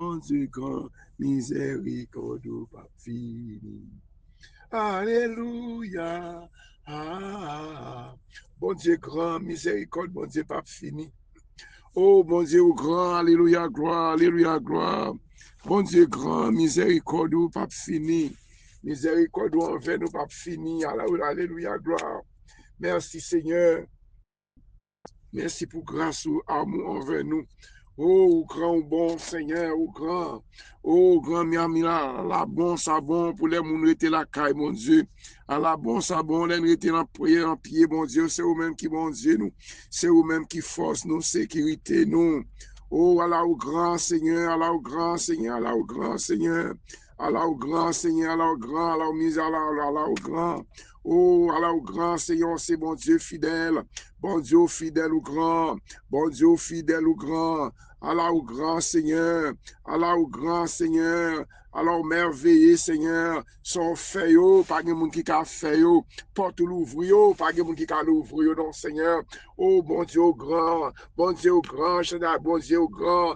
Bon Dieu grand, miséricorde pas fini. Alléluia. Ah, bon Dieu grand, miséricorde, bon Dieu pas fini. Oh, bon Dieu grand, alléluia, gloire, alléluia, gloire. Bon Dieu grand, miséricorde pas fini. Miséricorde envers nous pas fini. Alléluia, gloire. Merci Seigneur. Merci pour grâce ou amour envers nous. Oh, grand bon Seigneur, oh, grand miami la bon sabon pour les moun rete la caille, mon Dieu. À la bon sabon, les rete en prière, en pied, bon Dieu, c'est vous-même qui, bon Dieu, nous. C'est vous-même qui force nous, sécurité, nous. Oh, Allah au grand Seigneur, Allah au grand Seigneur, Allah au grand Seigneur. Allah au grand Seigneur, Allah au grand, Allah au misère, Allah au grand. Oh, Allah au grand Seigneur, c'est bon Dieu fidèle. Bon Dieu fidèle ou grand. Bon Dieu fidèle ou grand. Allah au grand Seigneur, Allah au grand Seigneur, Allah au merveilleux Seigneur, son fait yo, pas de monde qui a fait yo, porte l'ouvre yo, pas de monde qui a l'ouvre yo, non Seigneur, oh bon Dieu au grand, Seigneur, bon Dieu au grand,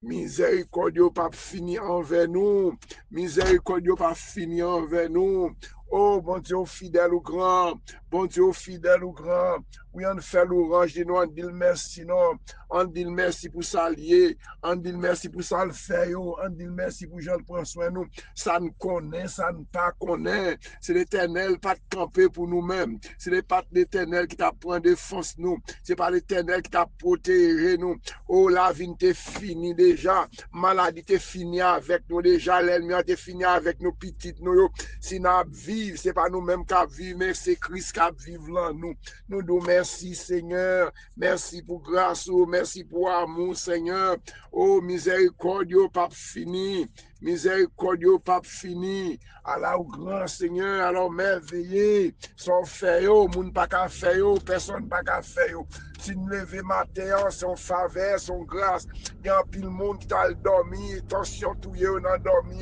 miséricorde pas fini envers nous, miséricorde pas fini envers nous, oh bon Dieu fidèle ou grand, bon Dieu fidèle ou grand, oui on fait l'orange de nous, on dit merci non, on dit merci pour s'allier, on dit merci pour ça le faire, on dit merci pour Jean prend soin nous, ça nous connaît, ça ne pas connaît, c'est l'éternel pas de camper pour nous-mêmes, c'est pas l'éternel qui t'a pris défense nous, c'est pas l'éternel qui t'a protégé nous, oh la vie t'est finie déjà, maladie t'est finie avec nous déjà, l'ennemi t'est fini avec nos petites nous, si nous vivons, c'est pas nous-mêmes qui vivons, mais c'est Christ qui vit là nous, nous nous merci Seigneur, merci pour grâce, merci pour amour Seigneur, oh miséricorde pas fini, miséricorde pas fini, alors grand Seigneur, alors merveilleux, son fait yo, moun pas qu'à faire yo, personne pas qu'à faire yo, si nous lever matin, son faveur, son grâce, il y a un pile monde qui t'a dormi, attention tout yo dans dormi,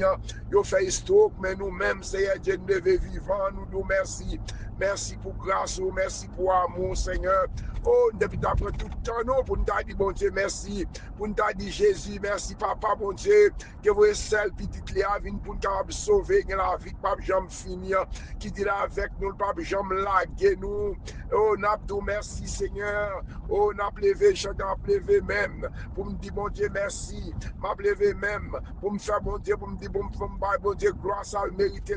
yo fait stroke, mais nous-mêmes, Seigneur Dieu, nous lever vivant, nous nous merci, merci pour grâce, merci pour amour Seigneur, oh, depuis après tout le temps, nous, pour nous dire, bon Dieu, merci, pour nous dire, Jésus, merci, papa, bon Dieu, que vous êtes seul, petit Léa, pour nous sauver, que la vie, pas jamais finir, qui dit là avec nous, pas jamais laguer nous, oh, n'a pas merci, Seigneur, oh, n'a pas levé, je n'a pas levé même, pour me dire, bon Dieu, merci, m'a levé même, pour me faire, bon Dieu, pour me dire, bon Dieu, gloire, ça le mérite,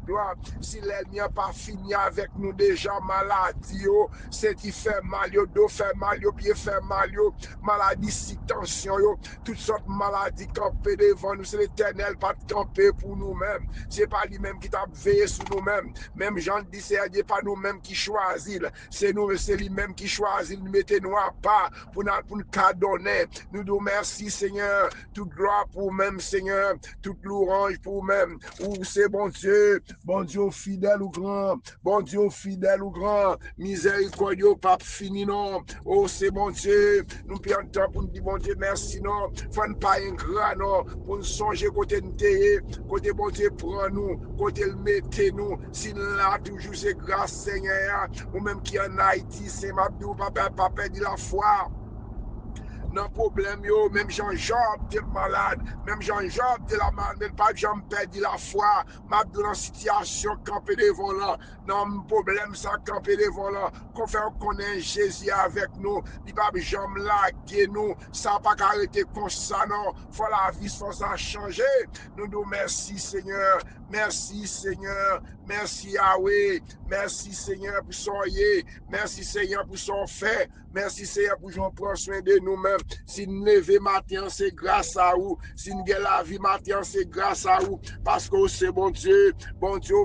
gloire, si l'ennemi n'a pas fini avec nous déjà, maladie, oh, c'est qui fait mal, yo, dos fait mal, yo, pied fait mal, yo, maladie, si tension, yo, toutes sortes de maladies campées devant nous, c'est l'éternel pas de camper pour nous-mêmes, c'est pas lui-même qui t'a veillé sur nous-mêmes, même Jean dit, c'est pas nous-mêmes qui choisissent, c'est nous, c'est lui-même qui choisit, nous mettez-nous à part pour nous cadonner, nous nous merci Seigneur, toute gloire pour même Seigneur, toute louange pour même, ou c'est bon Dieu fidèle ou grand, bon Dieu fidèle ou grand, miséricorde pas fini non, oh c'est bon Dieu, nous prenons temps pour nous dire bon Dieu merci non, faut ne pas ingrat non, pour nous songer côté nous côté bon Dieu prend nous, côté le mettez nous, si là toujours c'est grâce Seigneur, ou même qui en Haïti, c'est ma papa dit la foi, non problème yo, même Jean-Job était malade, même Jean-Job était la malade, mais pas Jean perdu la foi, m'a dans la situation camper devant là, non problème ça camper devant là, qu'on fait connaître Jésus avec nous, il pas Jean laguer nous, ça pas arrêter comme ça non, faut la vie faut ça changer, nous merci Seigneur, merci Seigneur, merci Yahweh, merci Seigneur pour son yé, merci Seigneur pour son fait, merci Seigneur pour qu'on prend soin de nous-mêmes. Si nous levons matin, c'est grâce à vous. Si nous avons la vie matin, c'est grâce à vous. Parce que c'est bon Dieu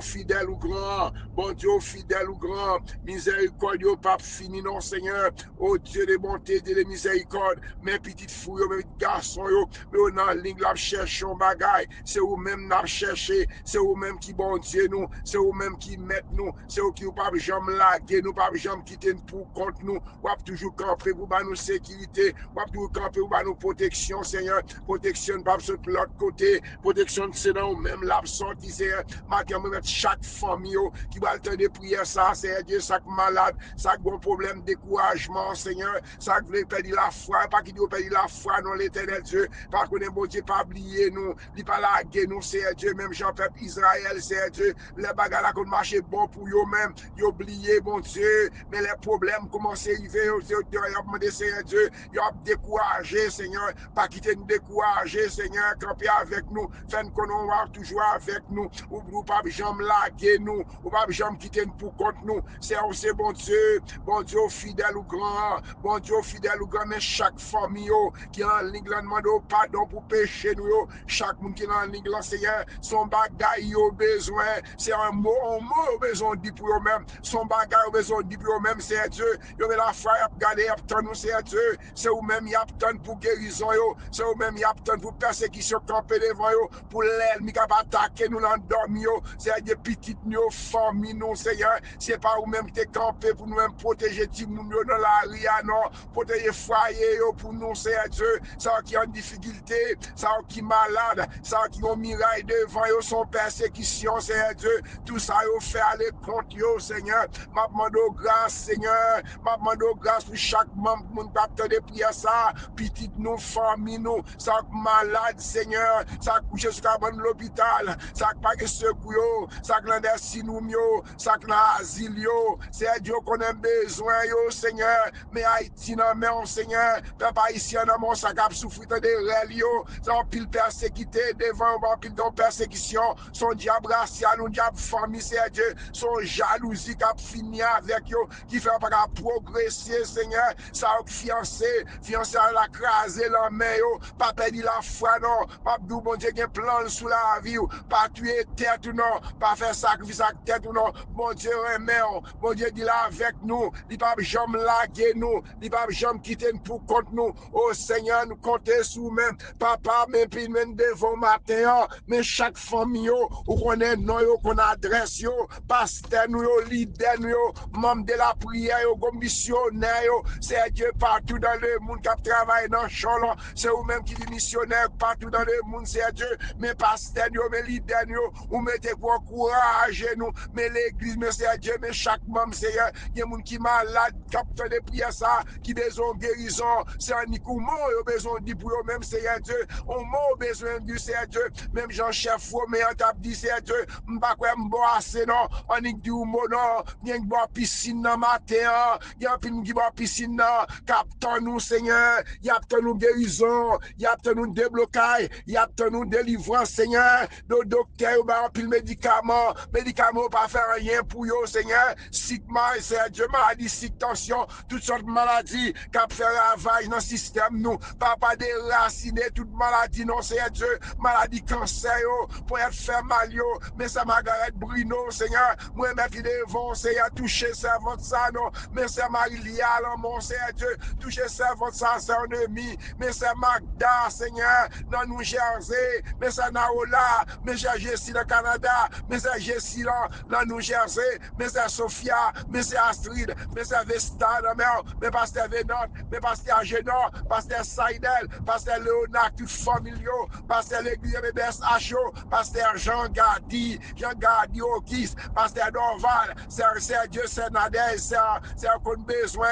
fidèle ou grand, bon Dieu fidèle ou grand, miséricorde pas fini non Seigneur. Oh Dieu de bonté, de miséricorde, mes petites fouilles, mes petits garçons, mais on a ligne la cherche un bagaille. C'est vous-même n'a cherché, c'est vous-même qui bon Dieu nous, c'est vous-même qui mettent nous, c'est vous qui ou pas jamais laguer nous, pas jamais quitter pour contre nous, ou toujours camper pour nous sécurité, ou nous camper ou nous protection, Seigneur. Protection, pas sur l'autre côté. Protection, c'est dans même l'absenti, Seigneur. Maintenant, nous mettre chaque famille qui va le temps de prier ça, Seigneur Dieu, chaque malade, chaque bon problème, découragement, Seigneur. Chaque veut perdre la foi, pas qui doit perdre la foi, non, l'éternel Dieu. Pas qu'on est bon Dieu, pas oublier nous, il pas laguer nous, Seigneur Dieu, même Jean-Peuple Israël, Seigneur Dieu. Les bagages là qu'on marche bon pour eux même, ils oublié, bon Dieu, mais les problèmes commencent à arriver, ils ont demandé, Seigneur Dieu, ils ont découragé, Seigneur, pas quitter nous décourager, Seigneur, camper avec nous, faire qu'on va toujours avec nous, ou pas jamais laguer nous, ou pas jamais quitter nous pour contre nous, c'est bon Dieu fidèle ou grand, bon Dieu fidèle ou grand, mais chaque famille qui est en ligne, demande pardon pour péché nous, chaque monde qui est en ligne, Seigneur, son bagage au besoin, c'est un mot au besoin de pour eux-mêmes, son bagage au besoin de pour eux-mêmes, c'est Dieu, il y a la foi, il y a gardé, il y a attendre, c'est Dieu, c'est eux-mêmes, il y a attendre pour guérison, c'est eux-mêmes, il y a attendre pour persécution, camper devant eux, pour l'ennemi qui va attaquer nous dans dormir, c'est des petites nous, famille nous, Seigneur, c'est pas eux-mêmes qui t'es campé pour nous-mêmes protéger tout le monde dans la ria, non, protéger foyer pour nous, c'est Dieu, ça qui est en difficulté, ça qui est malade, ça qui ont miraille devant eux, son persécution, c'est Dieu, tout ça, ils fait aller contre eux, Seigneur, m'a demandé grâce, Seigneur, m'a demandé grâce pour chaque membre, mon baptême de prière, ça, petit nous, famille nous, ça malade, Seigneur, ça couche sur l'hôpital, ça pas de secours, ça clandestin nous, ça asile, c'est Dieu qu'on a besoin, Seigneur, mais Haïti, non, mais Seigneur, papa ici, non, mon sac a souffert de rélio, ça en pile persécuté, devant, en pile de persécution, son diable racial, son diable famille, c'est Dieu, son jalousie qui a fini avec eux, qui fait pas progresser, Seigneur, ça a fiancé à la craser la main, pas perdre la foi, non, pas dire, bon Dieu, un plan sous la vie, pas tuer tête ou non, pas faire sacrifice à tête ou non, bon Dieu, remet, bon Dieu, dit là avec nous, il pas jamais laguer nous, il pas jamais quitter nous pour contre nous, oh Seigneur, nous compter sur même, papa, même devant matin, mais chaque famille, ou qu'on est non, qu'on adresse, pasteur, nous, leader, nous, membre de la prière, missionnaire, c'est Dieu partout dans le monde qui travaille dans le champ, c'est vous-même qui est missionnaire partout dans le monde, c'est Dieu, mais pasteur, mais leader, ou mettez pour encourager nous, mais l'église, mais c'est Dieu, mais chaque membre, c'est il y a des gens qui sont malades, qui ont des prières, ça, qui ont besoin de guérison, c'est un Nikoumo, ils ont besoin de pour eux-mêmes, c'est Dieu, on m'a besoin de c'est Dieu, même Jean-Chef, mais on t'a dit, c'est Dieu, m'pas quoi m'boire assez, non, on y dit, non, il y a une piscine dans matin, il y a une piscine, capteur nous, Seigneur, il y a nous guérison, il y a nous déblocage, il y a nous délivrance, Seigneur, le docteur, il y a un médicament pas faire rien pour eux, Seigneur, sigma, c'est Dieu, maladie, sick, tension, toutes sortes de maladies, qui fait ravage dans le système, nous, pas déraciner toute maladie, non, c'est Dieu, maladie, cancer, pour être fait mal, mais ça Margaret Bruno, Seigneur, moi, mettre devant, Seigneur, toucher servante ça, non, mais c'est Marie-Lial, mon Seigneur Dieu, toucher servante ça, c'est un ennemi, mais c'est Magda, Seigneur, dans New Jersey, mais c'est Naola, mais c'est Jessie dans Canada, mais c'est Jessie dans New Jersey, mais c'est Sophia, mais c'est Astrid, mais c'est Vesta, mais pasteur Vénot, mais pasteur Agénor, pasteur Saïdel, pasteur Léonard, toute famille, pasteur l'église BBSHO, pasteur Jean Gardi Auguste, pasteur Dorval, c'est Dieu, c'est Nadège, c'est un qu'on besoin,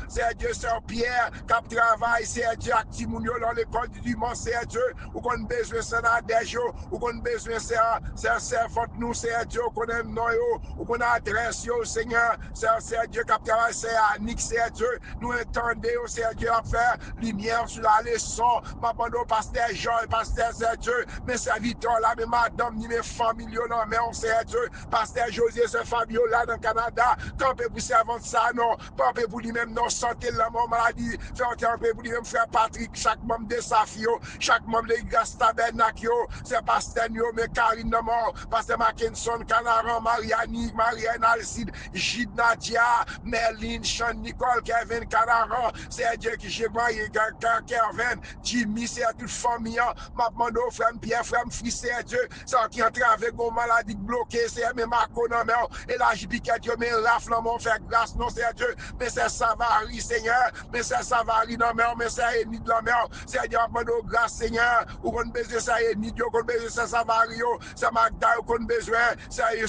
c'est Dieu, c'est Pierre, qui travaille, c'est Dieu, Actimounio dans l'école du dimanche, c'est Dieu, ou qu'on besoin, c'est Nadège, ou qu'on besoin, c'est servante nous, c'est Dieu, qu'on aime nous, ou qu'on adresse, Seigneur, c'est Dieu qui travaille, c'est Annick, c'est Dieu, nous entendez, c'est Dieu à faire lumière sur la leçon, ma bande au pasteur Jean, pasteur, c'est Dieu, mes serviteurs là, mes madame, ni mes familles, non, mais on sait Dieu, pasteur José, c'est Fabio là dans le Canada, campé pour servant ça, non, campé pour lui-même, non, santé, la mort, maladie, faire campé pour lui-même, frère Patrick, chaque membre de Safio, chaque membre de Grâce Tabernacle, c'est pasteur Nio, mais Karine de mort, pasteur Mackinson, Canaran, Mariani, Marianne Alcide, Gide Nadia, Merlin, Sean, Nicole, Kevin, Canaran, c'est Dieu qui j'ai marié, Kevin, Jimmy, c'est toute famille, ma demande au frère Pierre, frère Fils, c'est Dieu, ça qui entre avec une maladie bloquée, c'est même Marco, non, mais et là, j'y piquette, mais rafle, mon frère grâce, non, c'est Dieu, mais c'est Savary, Seigneur, mais c'est Savary, dans mer, mais ça est ni de la mer. Seigneur, m'a demandé grâce, Seigneur, ou qu'on besoin ça est ni Dieu, qu'on besoin ça Savario, ça Magda, qu'on besoin ça est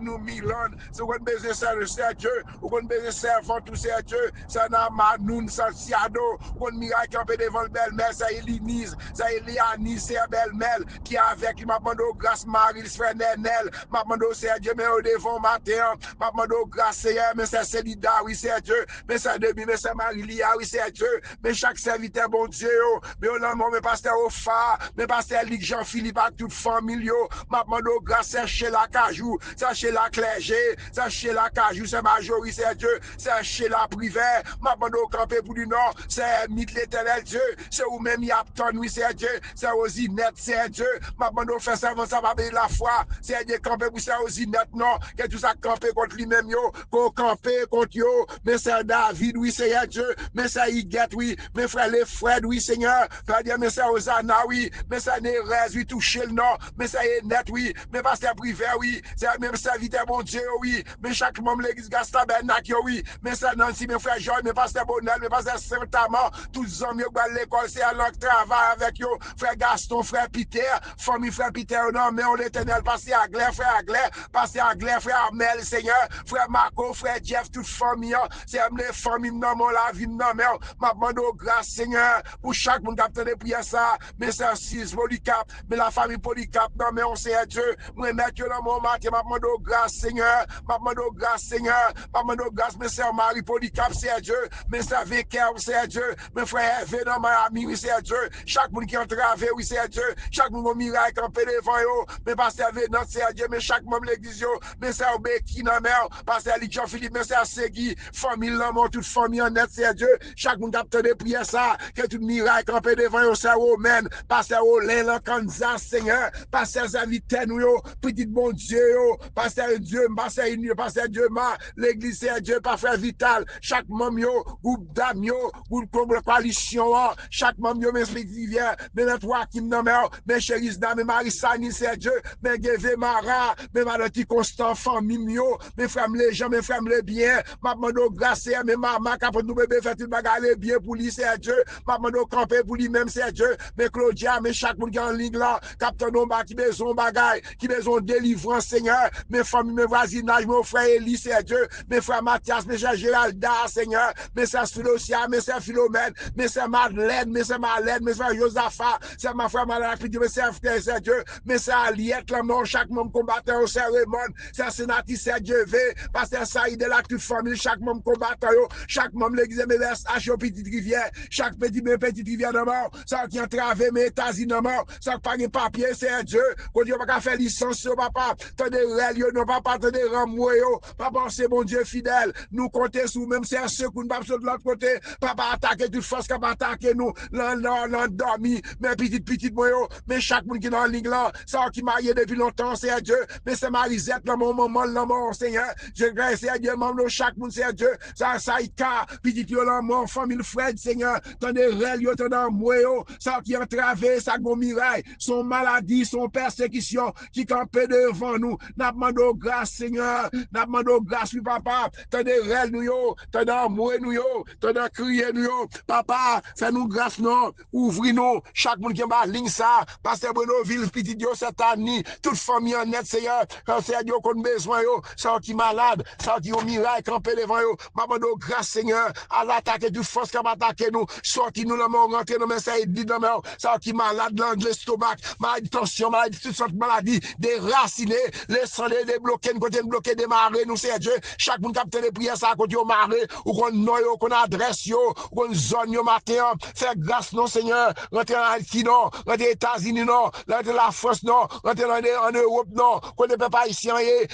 nous Milan, c'est qu'on besoin ça le Serge, ou qu'on besoin servant tout Serge, ça n'a Manoun, ça Siado, qu'on miracle campé devant le belle-mère, ça est Linise, ça est Lianis, c'est belle-mère qui avec m'a demandé grâce Marie, le frère Nenel, m'a demandé Serge, mais au devant matin, m'a demandé grâce Seigneur, mais c'est Célida, oui Serge, mais c'est Demi, mais c'est Marie-Lia, oui Serge, mais chaque serviteur bon Dieu, mais on a mon pasteur Ofa, mais pasteur Ligue Jean-Philippe avec toute famille, m'a demandé grâce chercher la cajou, chercher la clergé, chercher la cajou, c'est Majorie, c'est Dieu, chercher la privée, m'a demandé camper pour du nord, c'est mythe l'éternel Dieu, c'est où même y a ton, oui c'est Dieu, c'est aussi net, c'est Dieu, m'a demandé faire ça avant ça va payer la foi, c'est Dieu camper pour ça aussi net, non, que tout ça camper contre lui-même yo, qu'on camper contre yo, mais c'est David, oui c'est Dieu, mais c'est Iguette, oui, mes frères les Fred, oui Seigneur, frère Dieu, mais c'est Osana, oui, mais c'est Nérez, oui, toucher le nom, mais ça est net, oui, mais pasteur privé, oui, c'est même serviteur bon Dieu, oui, mais chaque membre de l'église Gastabernac, oui, mais ça Nancy, mes frères Jean, mais pasteur Bonel, mais pasteur Saint-Amand, tous les hommes, yo, à l'école, c'est à leur travail avec yo, frère Gaston, frère Peter, famille frère Peter, non, mais on l'éternel, pasteur Aglaire, frère Aglaire, pasteur Aglaire, frère Armel, Seigneur, frère Marco, frère Jeff, toute famille, c'est les familles, non, la vie, non, mais m'a demandé grâce, Seigneur, pour chaque monde qui a de prier ça, mais c'est un 6 Polycap, mais la famille Polycap, non, mais on sait Dieu, moi, mettre dans mon matin, m'a demandé grâce, Seigneur, m'a demandé grâce, Seigneur, m'a demandé grâce, mais c'est Marie Polycap, c'est Dieu, mais c'est Véker, c'est Dieu, mes frères, Hervé dans Miami, oui, c'est Dieu, chaque monde qui entre avec, oui, c'est Dieu, chaque monde qui miracle, campé devant yo, mais pasteur Vénant, c'est Dieu, mais chaque membre de l'église, mais c'est Obéki, non, mais pasteur Jean-Philippe, mais c'est Segui, famille, l'amour, toute famille en net, c'est Dieu, chaque monde qui a de prier ça, que tout miracle, campé devant yo, c'est Romaine, pasteur Olin, Kansas, Seigneur, pasteur Zaviten, yo, petit bon Dieu, yo, pasteur Dieu, pasteur Dieu, l'église, c'est Dieu, pas frère Vital, chaque membre, yo, groupe d'âme, yo, groupe de coalition, chaque membre, yo, mes spécifiens, mes nettoirs qui m'ont mes chéris, mes Marissani, c'est Dieu, mes Gévé Mara, mes Malati Constant, famille, yo, mes frères les gens, mes frères les biens, ma demande grâce, mes maman, quand nous bébé fait une bagarre bien pour lui, c'est Dieu, ma demande camper pour lui-même, c'est Dieu, mais Claudia, mais chaque monde qui est en ligne là, capteur Nomba, qui besoin bagaille, qui besoin délivrance, Seigneur, mes familles, mes voisinages, mes frères Élie, c'est Dieu, mes frères Mathias, mes frères Géralda, Seigneur, mes frères Philosia, mes frères Philomène, mes frères Madeleine, mes frères Josaphat, c'est ma frère Madeleine, mes frères c'est Dieu, mes frères Aliette, là, chaque membre combattant au Raymond, c'est Sénatis, c'est Dieu, pasteur Saïd de la toute famille, chaque membre combattant, chaque membre l'église MLSH, petite rivière, chaque petite rivière de mort, ça qui entravé mes États-Unis de mort, ça qui pas de papier, c'est Dieu, quand Dieu va faire licence, papa, t'as des règles, non, papa, t'as des ramouilles, papa, c'est bon Dieu fidèle, nous comptons sur même c'est un secours, nous pas de l'autre côté, papa, attaquer toute force qui va attaquer nous, l'endormi, mais petite moi, mais chaque monde qui est dans la ligne là, ça qui marié depuis longtemps, c'est Dieu, mais c'est Marisette, là, mon maman, là, mon Seigneur, je grâce à Dieu, membre, chaque monde, c'est Dieu, ça y a, petite yo, là, mon famille, Fred, Seigneur, t'as des règles, t'as dans moi, ça qui entravé, ça bon miraille, son maladie, son persécution, qui campait devant nous, n'a demandé grâce, Seigneur, n'a demandé grâce, oui, papa, t'as des règles, nous, t'as dans moi, nous, t'as dans crier, nous, papa, fais-nous grâce, non, ouvre-nous, chaque monde qui est en ligne, ça, pasteur Brunoville, petit Dieu, cette année, toute famille en net, Seigneur, quand c'est Dieu qu'on a besoin, ça qui est malade, ça qui est au miracle, campé devant nous, demandé grâce, Seigneur, à l'attaque du force qui va attaquer nous, sorti-nous dans mon rentrée, nous, mais ça est dit dans mon, ça qui est malade, dans l'estomac, maladie, tension, maladie, toutes sortes de maladies, déracinées, les sangs débloqués, côté bloqué, démarrer, nous, c'est Dieu, chaque monde qui a des prières, ça, côté au maré, ou qu'on noyo, qu'on adresse, ou qu'on zone, yo, matin, faire grâce, non, Seigneur, rentrer en Haïti, non, rentrer aux États-Unis, non, rentrer la France, non, rentrer en Europe, non, qu'on ne peut pas ici,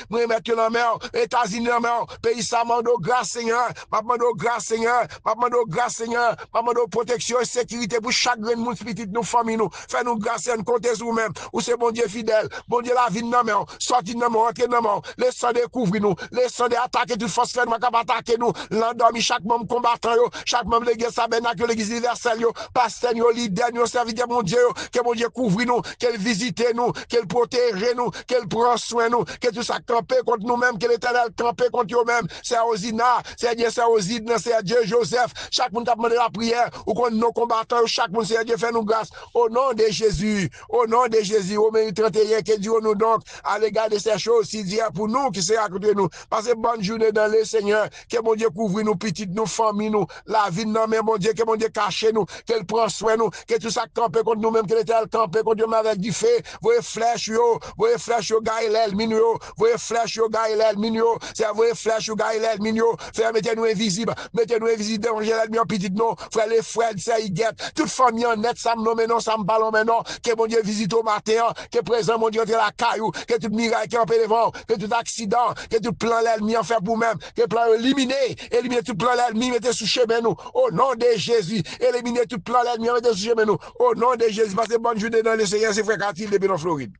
moi, mettre la mer, États-Unis, la mer, pays, ça, mando grâce, Seigneur, mando grâce, Seigneur, mando grâce, Seigneur, mando protection et sécurité pour chaque grain de monde, petit, nous, famille, nous, fais nous grâce, et nous compter sur nous-mêmes, ou c'est bon Dieu fidèle, bon Dieu la vie de nos mains, sorti de nos mains, rentrer de nos mains, laissons découvrir nous, laissons attaquer toute force, fait nous, attaquer nous, l'endormi, chaque membre combattant, chaque membre de l'église, Tabernacle, l'église universelle, pasteur, leader, serviteur, mon Dieu, que mon Dieu couvre nous, qu'elle visite nous, qu'elle protège nous, qu'elle prend soin nous, que tout ça campe contre nous-mêmes, que l'éternel campe contre nous-mêmes, c'est Osina, c'est Dieu, c'est Osina, c'est Dieu, Joseph, chaque chaque monde t'a demandé la prière, ou qu'on nos combattants, chaque monde, Seigneur Dieu, fait nous grâce. Au nom de Jésus, au nom de Jésus, au Romains 31, que Dieu nous donc, à l'égard de ces choses, si Dieu pour nous, qui c'est à côté de nous. Passez bonne journée dans le Seigneur, que mon Dieu couvre nous, petites, nous, familles, nous, la vie, non, mais mon Dieu, que mon Dieu cache nous, qu'elle prend soin nous, que tout ça campe contre nous-mêmes, que l'Éternel campe contre nous avec du feu, voyez flèche, voyez flèche, gaïlel, minyo, voyez flèche, gaïlel, minyo, c'est voyez flèche, gaïlel, minyo, frère, mettez-nous invisibles, danger l'ennemi en petit, non, frère, les frères, c'est y guette, toute famille en net, ça me nomme, non, ça me ballon, mais non, que mon Dieu visite au matin, que présent, mon Dieu, entre la caillou, que tout miracle qui en paix devant, que tout accident, que tout plan l'ennemi en fait pour même, que plan éliminer tout plan l'ennemi, mettez sous chemin nous, au nom de Jésus, éliminer tout plan l'ennemi, mettez sous chemin nous, au nom de Jésus, passez bonne journée dans le Seigneur, c'est frère Katil depuis en Floride.